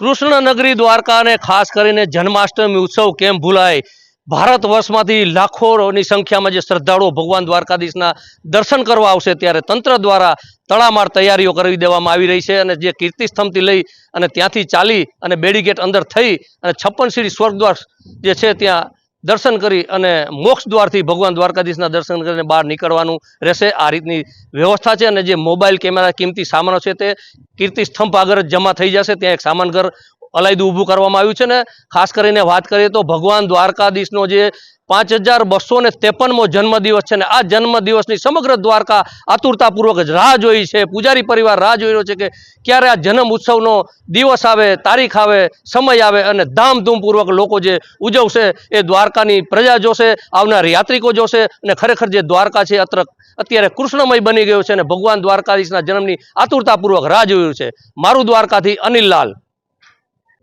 કૃષ્ણનગરી દ્વારકાને ખાસ કરીને જન્માષ્ટમી ઉત્સવ કેમ ભૂલાય। ભારત વર્ષમાંથી લાખોની સંખ્યામાં જે શ્રદ્ધાળુઓ ભગવાન દ્વારકાધીશના દર્શન કરવા આવશે ત્યારે તંત્ર દ્વારા તડામાર તૈયારીઓ કરી દેવામાં આવી રહી છે અને જે કીર્તિસ્તંભથી લઈ અને ત્યાંથી ચાલી અને બેડીગેટ અંદર થઈ અને 56 સીડી સ્વર્ગદ્વાર જે છે ત્યાં દર્શન કરી અને મોક્ષ દ્વારથી ભગવાન દ્વારકાધીશના દર્શન કરીને બહાર નીકળવાનું રહેશે। આ રીતની વ્યવસ્થા છે અને જે મોબાઈલ કેમેરા કિંમતી સામાનો છે તે કીર્તિસ્તંભ આગળ જ જમા થઈ જશે। ત્યાં એક સામાન ઘર અલાયદું ઊભું કરવામાં આવ્યું છે ને ખાસ કરીને વાત કરીએ તો ભગવાન દ્વારકાધીશનો જે 5253મો જન્મદિવસ છે ને આ જન્મદિવસની સમગ્ર દ્વારકા આતુરતાપૂર્વક જ રાહ જોઈ છે। પૂજારી પરિવાર રાહ જોઈ રહ્યો છે કે ક્યારે આ જન્મ ઉત્સવનો દિવસ આવે, તારીખ આવે, સમય આવે અને ધામધૂમપૂર્વક લોકો જે ઉજવશે એ દ્વારકાની પ્રજા જોશે, આવનાર યાત્રિકો જોશે અને ખરેખર જે દ્વારકા છે અત્યારે કૃષ્ણમય બની ગયો છે અને ભગવાન દ્વારકાધીશના જન્મની આતુરતાપૂર્વક રાહ જોઈ રહ્યું છે। મારું દ્વારકાથી અનિલ લાલ।